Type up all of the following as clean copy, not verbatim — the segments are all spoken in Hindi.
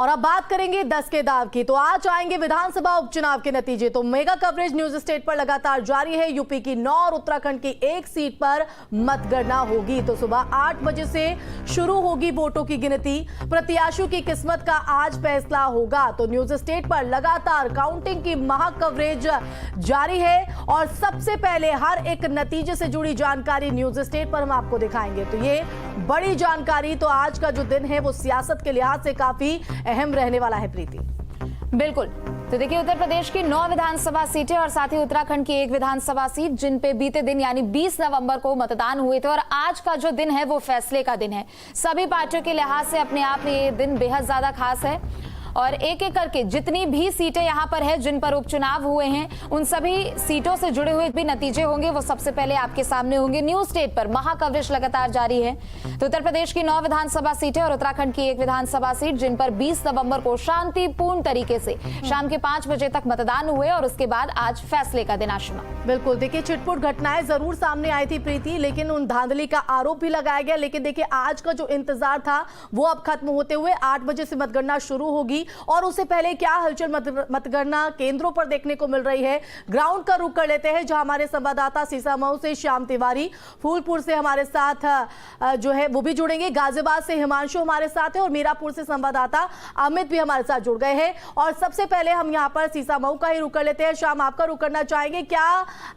और अब बात करेंगे 10 के दाव की। तो आज आएंगे विधानसभा उपचुनाव के नतीजे। तो मेगा कवरेज न्यूज स्टेट पर लगातार जारी है। यूपी की 9 और उत्तराखंड की 1 सीट पर मतगणना होगी। तो सुबह 8 बजे से शुरू होगी वोटों की गिनती। प्रत्याशियों की किस्मत का आज फैसला होगा। तो न्यूज स्टेट पर लगातार काउंटिंग की महा कवरेज जारी है और सबसे पहले हर एक नतीजे से जुड़ी जानकारी न्यूज स्टेट पर हम आपको दिखाएंगे। तो ये बड़ी जानकारी। तो आज का जो दिन है वो सियासत के लिहाज से काफी अहम रहने वाला है। प्रीति, बिल्कुल। तो देखिए, उत्तर प्रदेश की 9 विधानसभा सीटें और साथ ही उत्तराखंड की 1 विधानसभा सीट, जिन पे बीते दिन यानी 20 नवंबर को मतदान हुए थे और आज का जो दिन है वो फैसले का दिन है। सभी पार्टियों के लिहाज से अपने आप में ये दिन बेहद ज्यादा खास है और एक एक करके जितनी भी सीटें यहाँ पर है जिन पर उपचुनाव हुए हैं उन सभी सीटों से जुड़े हुए भी नतीजे होंगे, वो सबसे पहले आपके सामने होंगे। न्यूज स्टेट पर महा कवरेज लगातार जारी है। तो उत्तर प्रदेश की 9 विधानसभा सीटें और उत्तराखंड की 1 विधानसभा सीट, जिन पर 20 नवंबर को शांतिपूर्ण तरीके से शाम के 5 बजे तक मतदान हुए और उसके बाद आज फैसले का दिन। आशिमा, बिल्कुल। देखिए, छिटपुट घटनाएं जरूर सामने आई थी प्रीति, लेकिन उन धांधली का आरोप भी लगाया गया। लेकिन देखिए, आज का जो इंतजार था वो अब खत्म होते हुए 8 बजे से मतगणना शुरू होगी। और उससे पहले क्या हलचल मतगणना केंद्रों पर देखने को मिल रही है, ग्राउंड का रुख कर लेते हैं, जहां हमारे संवाददाता सीसामऊ से श्याम तिवारी, फूलपुर से हमारे साथ जो है वो भी जुड़ेंगे, गाजियाबाद से हिमांशु हमारे साथ है और मीरापुर से संवाददाता अमित भी हमारे साथ जुड़ गए हैं। और सबसे पहले हम यहां पर सीसामऊ का ही रुख कर लेते हैं। श्याम, आपका रुख करना चाहेंगे, क्या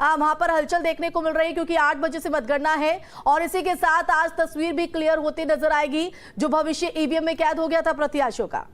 वहां पर हलचल देखने को मिल रही है? क्योंकि 8 बजे से मतगणना है और इसी के साथ आज तस्वीर भी क्लियर होती नजर आएगी जो भविष्य ईवीएम में कैद हो गया था प्रत्याशियों का।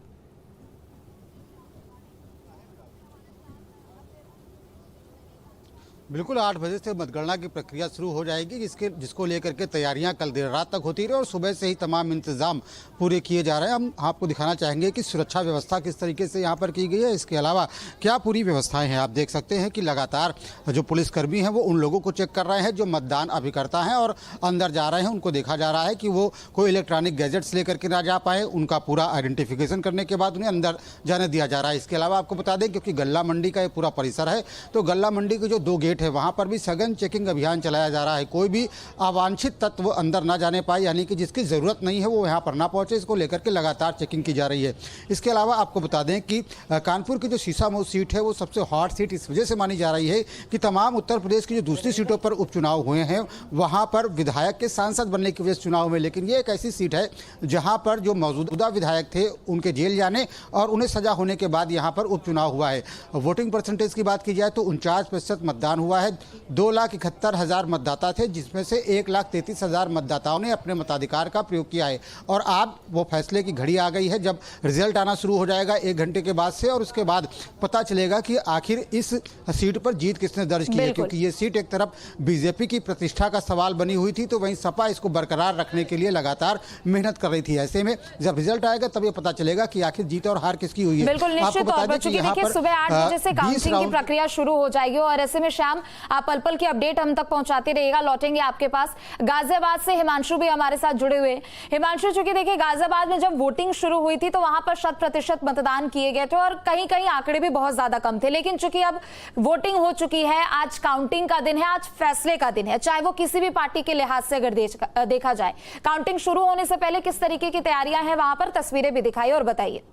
बिल्कुल 8 बजे से मतगणना की प्रक्रिया शुरू हो जाएगी, जिसको लेकर के तैयारियां कल देर रात तक होती रही और सुबह से ही तमाम इंतजाम पूरे किए जा रहे हैं। हम आपको दिखाना चाहेंगे कि सुरक्षा व्यवस्था किस तरीके से यहां पर की गई है। इसके अलावा क्या पूरी व्यवस्थाएं हैं, आप देख सकते हैं कि लगातार जो पुलिसकर्मी हैं वो उन लोगों को चेक कर रहे हैं जो मतदान अभिकर्ता हैं और अंदर जा रहे हैं। उनको देखा जा रहा है कि वो कोई इलेक्ट्रॉनिक गैजेट्स लेकर के ना जा पाए, उनका पूरा आइडेंटिफिकेशन करने के बाद उन्हें अंदर जाने दिया जा रहा है। इसके अलावा आपको बता दें, क्योंकि गल्ला मंडी का ये पूरा परिसर है, तो गल्ला मंडी के जो 2 गेट है वहां पर भी सघन चेकिंग अभियान चलाया जा रहा है। कोई भी अवांछित तत्व अंदर ना जाने पाए, यानी कि जिसकी जरूरत नहीं है वो यहां पर ना पहुंचे, इसको लेकर के लगातार चेकिंग की जा रही है। इसके अलावा आपको बता दें कि कानपुर की जो सीसामऊ सीट है वो सबसे हॉट सीट इस वजह से मानी जा रही है कि तमाम उत्तर प्रदेश की जो दूसरी सीटों पर उपचुनाव हुए हैं वहां पर विधायक के सांसद बनने की वजह से चुनाव में, लेकिन ये एक ऐसी सीट है जहां पर जो मौजूदा विधायक थे उनके जेल जाने और उन्हें सजा होने के बाद यहां पर उपचुनाव हुआ है। वोटिंग परसेंटेज की बात की जाए तो 49% मतदान हुआ है। 2,71,000 मतदाता थे, जिसमें से 1,33,000 मतदाताओं ने अपने मताधिकार का प्रयोग किया है। और अब वो फैसले की घड़ी आ गई है, जब रिजल्ट आना शुरू हो जाएगा 1 घंटे के बाद से, और उसके बाद पता चलेगा कि आखिर इस सीट पर जीत किसने दर्ज की है। क्योंकि ये सीट एक तरफ बीजेपी की प्रतिष्ठा का सवाल बनी हुई थी, तो वहीं सपा इसको बरकरार रखने के लिए लगातार मेहनत कर रही थी। ऐसे में जब रिजल्ट आएगा तब ये पता चलेगा कि आखिर जीत और हार किसकी हुई है। बिल्कुल, निश्चित तौर पर चूंकि देखिए सुबह 8 बजे से काउंटिंग की प्रक्रिया शुरू हो जाएगी और ऐसे में शाम आप पल पल की अपडेट हम तक पहुंचाते रहिएगा। लौटेंगे आपके पास। गाजियाबाद से हिमांशु भी हमारे साथ जुड़े हुए। हिमांशु, चूंकि देखिए गाजियाबाद में जब वोटिंग शुरू हुई थी तो वहां पर 100% मतदान किए गए थे और कहीं कहीं आंकड़े भी बहुत ज्यादा कम थे, लेकिन चूंकि अब वोटिंग हो चुकी है, आज काउंटिंग का दिन है, आज फैसले का दिन है, चाहे वो किसी भी पार्टी के लिहाज से अगर देखा जाए। काउंटिंग शुरू होने से पहले किस तरीके की तैयारियां हैं वहां पर, तस्वीरें भी दिखाइए और बताइए।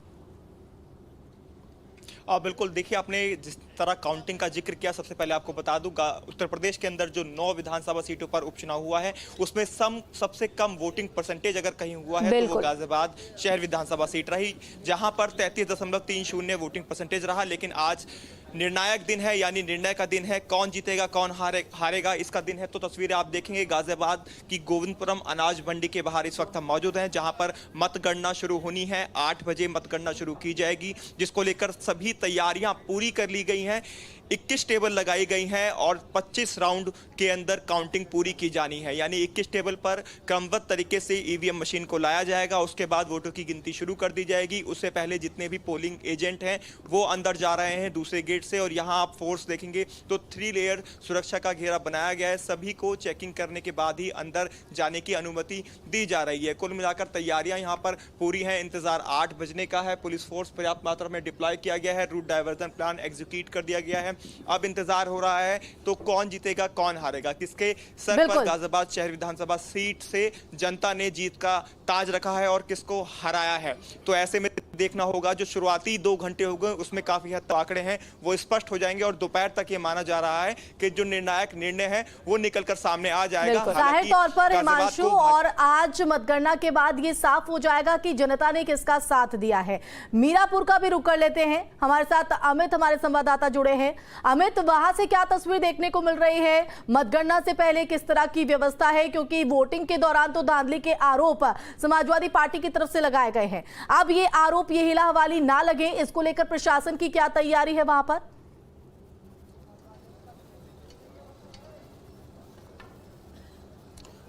बिल्कुल, देखिए आपने जिस तरह काउंटिंग का जिक्र किया, सबसे पहले आपको बता दूं उत्तर प्रदेश के अंदर जो 9 विधानसभा सीटों पर उपचुनाव हुआ है उसमें सबसे कम वोटिंग परसेंटेज अगर कहीं हुआ है तो वो गाजियाबाद शहर विधानसभा सीट रही, जहां पर 33.30 वोटिंग परसेंटेज रहा। लेकिन आज निर्णायक दिन है, यानी निर्णय का दिन है, कौन जीतेगा कौन हारेगा इसका दिन है। तो तस्वीरें आप देखेंगे गाजियाबाद की गोविंदपुरम अनाज मंडी के बाहर इस वक्त हम मौजूद हैं, जहां पर मतगणना शुरू होनी है। 8 बजे मतगणना शुरू की जाएगी, जिसको लेकर सभी तैयारियां पूरी कर ली गई हैं। 21 टेबल लगाई गई हैं और 25 राउंड के अंदर काउंटिंग पूरी की जानी है, यानी 21 टेबल पर क्रमबद्ध तरीके से ईवीएम मशीन को लाया जाएगा। उसके बाद वोटों की गिनती शुरू कर दी जाएगी। उससे पहले जितने भी पोलिंग एजेंट हैं वो अंदर जा रहे हैं दूसरे गेट से, और यहाँ आप फोर्स देखेंगे तो 3 लेयर सुरक्षा का घेरा बनाया गया है। सभी को चेकिंग करने के बाद ही अंदर जाने की अनुमति दी जा रही है। कुल मिलाकर तैयारियां यहाँ पर पूरी हैं। इंतजार 8 बजने का है। पुलिस फोर्स पर्याप्त मात्रा में डिप्लॉय किया गया है। रूट डायवर्जन प्लान एग्जीक्यूट कर दिया गया है। अब इंतजार हो रहा है तो कौन जीतेगा कौन हारेगा, किसके सर पर गाजियाबाद शहर विधानसभा सीट से जनता ने जीत का ताज रखा है और किसको हराया है। तो ऐसे में देखना होगा। जो शुरुआती 2 घंटे हो गए उसमें काफी हद तक आंकड़े हैं वो स्पष्ट हो जाएंगे और दोपहर तक ये माना जा रहा है कि जो निर्णायक निर्णय है वो निकलकर सामने आ जाएगा। जाहिर तौर पर हिमांशु, और आज मतगणना के बाद ये साफ हो जाएगा कि जनता ने किसका साथ दिया है। मीरापुर का भी रुख कर लेते हैं, हमारे साथ अमित हमारे संवाददाता जुड़े हैं। अमित, वहां से क्या तस्वीर देखने को मिल रही है? मतगणना से पहले किस तरह की व्यवस्था है, क्योंकि वोटिंग के दौरान तो धांधली के आरोप समाजवादी पार्टी की तरफ से लगाए गए हैं। अब ये आरोप ये हिला हवाली ना लगे, इसको लेकर प्रशासन की क्या तैयारी है वहां पर?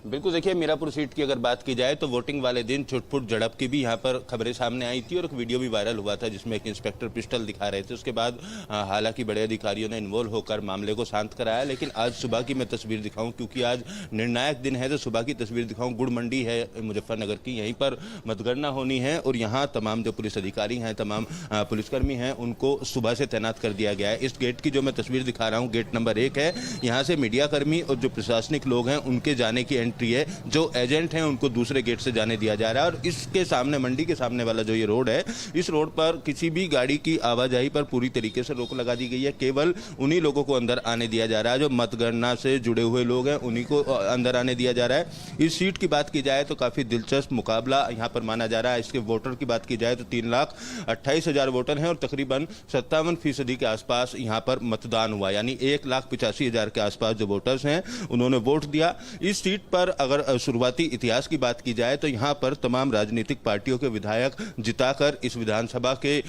बिल्कुल, देखिए मीरापुर सीट की अगर बात की जाए तो वोटिंग वाले दिन छुटपुट झड़प की भी यहाँ पर खबरें सामने आई थी और एक वीडियो भी वायरल हुआ था जिसमें एक इंस्पेक्टर पिस्टल दिखा रहे थे। उसके बाद हालांकि बड़े अधिकारियों ने इन्वॉल्व होकर मामले को शांत कराया, लेकिन आज सुबह की मैं तस्वीर दिखाऊं क्योंकि आज निर्णायक दिन है तो सुबह की तस्वीर दिखाऊं। गुड़ मंडी है मुजफ्फरनगर की, यहीं पर मतगणना होनी है और यहाँ तमाम जो पुलिस अधिकारी हैं, तमाम पुलिसकर्मी हैं, उनको सुबह से तैनात कर दिया गया है। इस गेट की जो मैं तस्वीर दिखा रहा हूँ, गेट नंबर 1 है। यहाँ से मीडियाकर्मी और जो प्रशासनिक लोग हैं उनके जाने की एंट्री है, जो एजेंट हैं उनको दूसरे गेट से जाने दिया जा रहा है। और इसके सामने, मंडी के सामने वाला जो ये रोड है, इस रोड पर किसी भी गाड़ी की आवाजाही पर पूरी तरीके से रोक लगा दी गई है। केवल उन्हीं लोगों को अंदर आने दिया जा रहा है जो मतगणना से जुड़े हुए लोग हैं, उन्हीं को अंदर आने दिया जा रहा है। इस सीट की बात की जाए तो काफी दिलचस्प मुकाबला यहाँ पर माना जा रहा है। इसके वोटर की बात की जाए तो 3,28,000 वोटर हैं और तकरीबन 57% के आसपास यहाँ पर मतदान हुआ, यानी 1,85,000 के आसपास जो वोटर्स हैं उन्होंने वोट दिया। इस सीट पर अगर शुरुआती इतिहास की बात की जाए तो यहाँ पर तमाम राजनीतिक पार्टियों के विधायक जिताकर इस विधानसभा के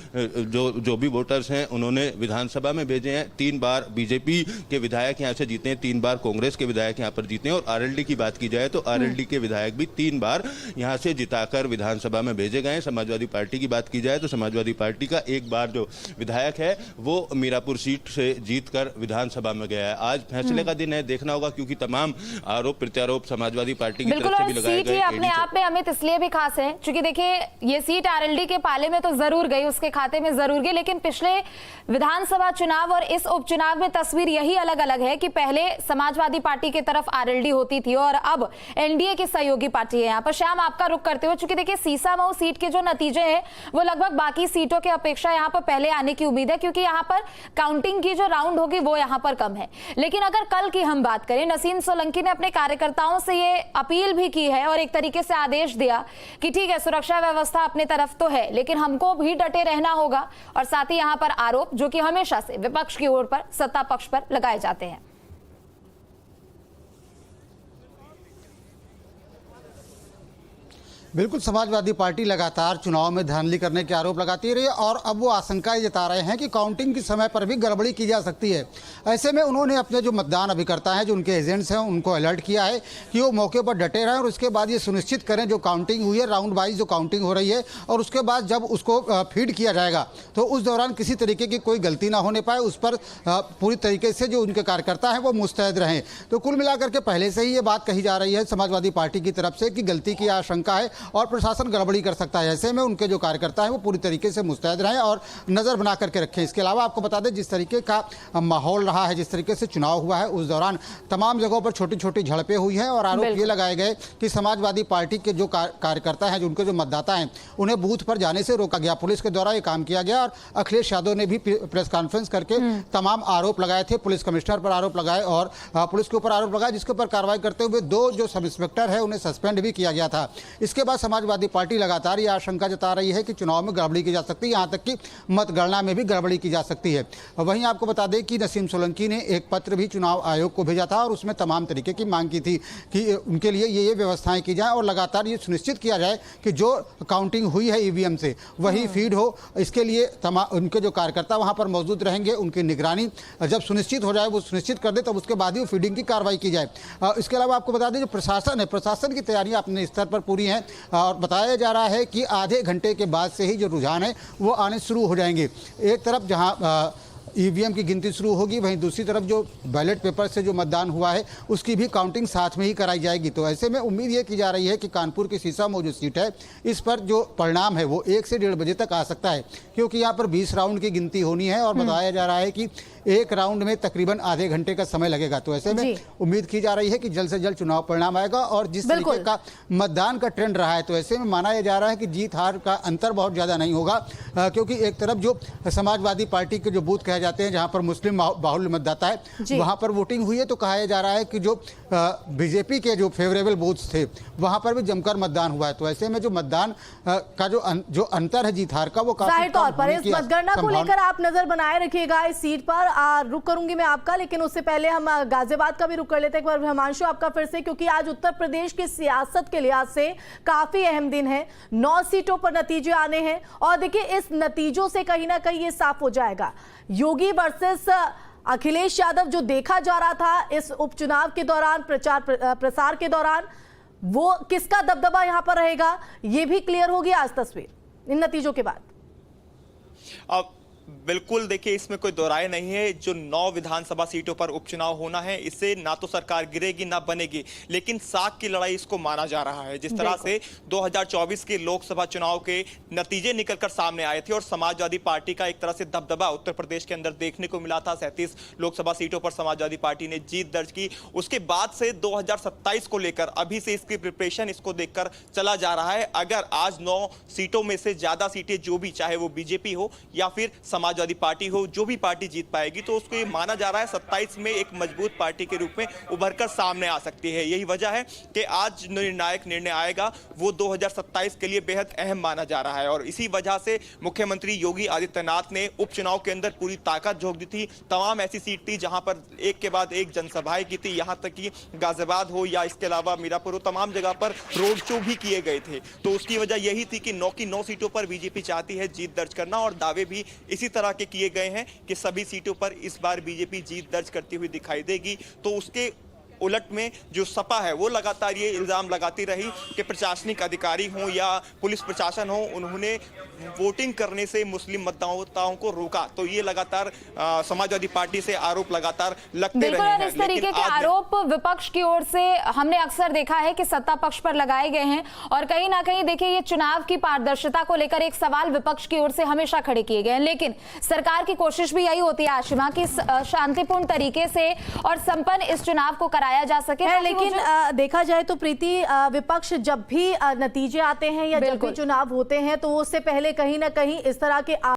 जो भी वोटर्स हैं उन्होंने विधानसभा में भेजे हैं। 3 बार बीजेपी के विधायक यहाँ से जीते हैं, 3 बार कांग्रेस के विधायक यहाँ पर जीते हैं और आरएलडी की बात की जाए तो आरएलडी के विधायक भी 3 बार यहाँ से जिताकर विधानसभा में भेजे गए। समाजवादी पार्टी की बात की जाए तो समाजवादी पार्टी का एक बार जो विधायक है वो मीरापुर सीट से जीतकर विधानसभा में गया है। आज फैसले का दिन है, देखना होगा क्योंकि तमाम आरोप प्रत्यारोप समाजवादी पार्टी की तरफ से भी लगाए सीट गए। ये अपने आप में अमित इसलिए भी खास है क्योंकि देखिए ये सीट आरएलडी के पाले में तो जरूर गई, उसके खाते में जरूर गई, लेकिन पिछले विधानसभा चुनाव और इस उपचुनाव में तस्वीर यही अलग अलग है कि पहले समाजवादी पार्टी की तरफ आरएलडी होती थी और अब एनडीए की सहयोगी पार्टी है। यहाँ पर श्याम आपका रुख करते हुए, चूंकि देखिए सीसामऊ सीट के जो नतीजे हैं वो लगभग बाकी सीटों की अपेक्षा यहाँ पर पहले आने की उम्मीद है क्योंकि यहाँ पर काउंटिंग की जो राउंड होगी वो यहाँ पर कम है। लेकिन अगर कल की हम बात करें, नसीम सोलंकी ने अपने कार्यकर्ताओं से ये अपील भी की है और एक तरीके से आदेश दिया कि ठीक है सुरक्षा व्यवस्था अपने तरफ तो है लेकिन हमको भी डटे रहना होगा, और साथ ही यहाँ पर आरोप जो कि हमेशा से विपक्ष की ओर पर, सत्ता पक्ष पर लगाए जाते हैं। बिल्कुल, समाजवादी पार्टी लगातार चुनाव में धांधली करने के आरोप लगाती रही और अब वो आशंकाएं जता रहे हैं कि काउंटिंग के समय पर भी गड़बड़ी की जा सकती है। ऐसे में उन्होंने अपने जो मतदान अभिकर्ता हैं, जो उनके एजेंट्स हैं, उनको अलर्ट किया है कि वो मौके पर डटे रहें और उसके बाद ये सुनिश्चित करें जो काउंटिंग हुई है, राउंड वाइज जो काउंटिंग हो रही है, और उसके बाद जब उसको फीड किया जाएगा तो उस दौरान किसी तरीके की कोई गलती ना होने पाए, उस पर पूरी तरीके से जो उनके कार्यकर्ता हैं वो मुस्तैद रहें। तो कुल मिलाकर के पहले से ही ये बात कही जा रही है समाजवादी पार्टी की तरफ से कि गलती की आशंका है और प्रशासन गड़बड़ी कर सकता है। ऐसे में उनके जो कार्यकर्ता हैं वो पूरी तरीके से मुस्तैद रहें और नज़र बना करके रखें। इसके अलावा आपको बता दें जिस तरीके का माहौल रहा है, जिस तरीके से चुनाव हुआ है, उस दौरान तमाम जगहों पर छोटी छोटी झड़पें हुई हैं और आरोप ये लगाए गए कि समाजवादी पार्टी के जो कार्यकर्ता हैं, जो उनके जो मतदाता हैं, उन्हें बूथ पर जाने से रोका गया। पुलिस के द्वारा ये काम किया गया और अखिलेश यादव ने भी प्रेस कॉन्फ्रेंस करके तमाम आरोप लगाए थे। पुलिस कमिश्नर पर आरोप लगाए और पुलिस के ऊपर आरोप लगाए, जिसके ऊपर कार्रवाई करते हुए 2 जो सब इंस्पेक्टर है उन्हें सस्पेंड भी किया गया था। इसके बाद समाजवादी पार्टी लगातार यह आशंका जता रही है कि चुनाव में गड़बड़ी की जा सकती है, यहाँ तक कि मतगणना में भी गड़बड़ी की जा सकती है। वहीं आपको बता दें कि नसीम सोलंकी ने एक पत्र भी चुनाव आयोग को भेजा था और उसमें तमाम तरीके की मांग की थी कि उनके लिए ये व्यवस्थाएं की जाए और लगातार ये सुनिश्चित किया जाए कि जो काउंटिंग हुई है ईवीएम से वही फीड हो। इसके लिए उनके जो कार्यकर्ता वहाँ पर मौजूद रहेंगे, उनकी निगरानी जब सुनिश्चित हो जाए, वो सुनिश्चित कर दे, तब उसके बाद ही फीडिंग की कार्रवाई की जाए। इसके अलावा आपको बता दें जो प्रशासन है, प्रशासन की तैयारियां अपने स्तर पर पूरी हैं और बताया जा रहा है कि आधे घंटे के बाद से ही जो रुझान है वो आने शुरू हो जाएंगे। एक तरफ जहां ईवीएम की गिनती शुरू होगी, वहीं दूसरी तरफ जो बैलेट पेपर से जो मतदान हुआ है उसकी भी काउंटिंग साथ में ही कराई जाएगी। तो ऐसे में उम्मीद ये की जा रही है कि कानपुर की शीशमऊ जो सीट है इस पर जो परिणाम है वो 1 से 1.5 बजे तक आ सकता है, क्योंकि यहाँ पर 20 राउंड की गिनती होनी है और बताया जा रहा है कि एक राउंड में तकरीबन आधे घंटे का समय लगेगा। तो ऐसे में उम्मीद की जा रही है कि जल्द से जल्द चुनाव परिणाम आएगा। और जिस तरीके का मतदान का ट्रेंड रहा है तो ऐसे में माना जा रहा है कि जीत हार का अंतर बहुत ज़्यादा नहीं होगा, क्योंकि एक तरफ जो समाजवादी पार्टी के जो बूथ कहे जाते हैं जहाँ पर मुस्लिम बाहुल्य मतदाता है वहाँ पर वोटिंग हुई है, तो कहा जा रहा है कि जो बीजेपी के जो फेवरेबल बूथ्स थे वहाँ पर भी जमकर मतदान हुआ है। तो ऐसे में जो मतदान का जो अंतर है जीत हार का वो जाहिर तौर पर इस मतगणना को लेकर आप नजर बनाए रखिएगा। इस सीट पर रुक करूंगी मैं आपका, लेकिन उससे पहले हम गाजियाबाद का भी रुक कर लेते हैं एक बार हिमांशु आपका फिर से, क्योंकि आज उत्तर प्रदेश की सियासत के लिहाज से काफी अहम दिन है। 9 सीटों पर नतीजे आने हैं और देखिए इस नतीजों से कहीं ना कहीं ये साफ हो जाएगा योगी वर्सेस अखिलेश यादव जो देखा जा रहा था इस उपचुनाव के दौरान, प्रचार प्रसार के दौरान, वो किसका दबदबा यहां पर रहेगा ये भी क्लियर होगी आज तस्वीर इन नतीजों के बाद। अब बिल्कुल देखिए इसमें कोई दोराय नहीं है, जो 9 विधानसभा सीटों पर उपचुनाव होना है इससे ना तो सरकार गिरेगी ना बनेगी, लेकिन साख की लड़ाई इसको माना जा रहा है। जिस तरह से 2024 के लोकसभा चुनाव के नतीजे निकलकर सामने आए थे और समाजवादी पार्टी का एक तरह से दबदबा उत्तर प्रदेश के अंदर देखने को मिला था। 37 लोकसभा सीटों पर समाजवादी पार्टी ने जीत दर्ज की। उसके बाद से 2027 को लेकर अभी से इसकी प्रिपरेशन इसको देखकर चला जा रहा है। अगर आज 9 सीटों में से ज्यादा सीटें जो भी, चाहे वो बीजेपी हो या फिर समाजवादी पार्टी हो, जो भी पार्टी जीत पाएगी तो उसको ये माना जा रहा है 27 में एक मजबूत पार्टी के रूप में उभरकर सामने आ सकती है। यही वजह है कि आज निर्णायक निर्णय आएगा वो 2027 के लिए बेहद अहम माना जा रहा है। और इसी वजह से मुख्यमंत्री योगी आदित्यनाथ ने उपचुनाव के अंदर पूरी ताकत झोंक दी थी। तमाम ऐसी सीट थी जहां पर एक के बाद एक जनसभाएं की थी, यहां तक कि गाजियाबाद हो या इसके अलावा मीरापुर हो, तमाम जगह पर रोड शो भी किए गए थे। तो उसकी वजह यही थी कि 9 की 9 सीटों पर बीजेपी चाहती है जीत दर्ज करना और दावे भी इसी तरह के किए गए हैं कि सभी सीटों पर इस बार बीजेपी जीत दर्ज करती हुई दिखाई देगी। तो उसके उलट में जो सपा है वो लगातार ये इल्जाम लगाती रही कि प्रशासनिक अधिकारी हों या पुलिस प्रशासन हो, उन्होंने वोटिंग करने से मुस्लिम मतदाताओं को रोका। तो ये लगातार समाजवादी पार्टी से आरोप लगातार लगते रहे हैं। इस तरीके के आरोप विपक्ष की ओर से हमने अक्सर देखा है कि सत्ता पक्ष पर लगाए गए हैं और कहीं ना कहीं देखिए ये चुनाव की पारदर्शिता को लेकर एक सवाल विपक्ष की ओर से हमेशा खड़े किए गए हैं। लेकिन सरकार की कोशिश भी यही होती है आशिमा की शांतिपूर्ण तरीके से और संपन्न इस चुनाव को कराया जा सके। लेकिन देखा जाए तो प्रीति, विपक्ष जब भी नतीजे आते हैं या जब भी चुनाव होते हैं तो उससे पहले कहीं ना कहीं इस तरह के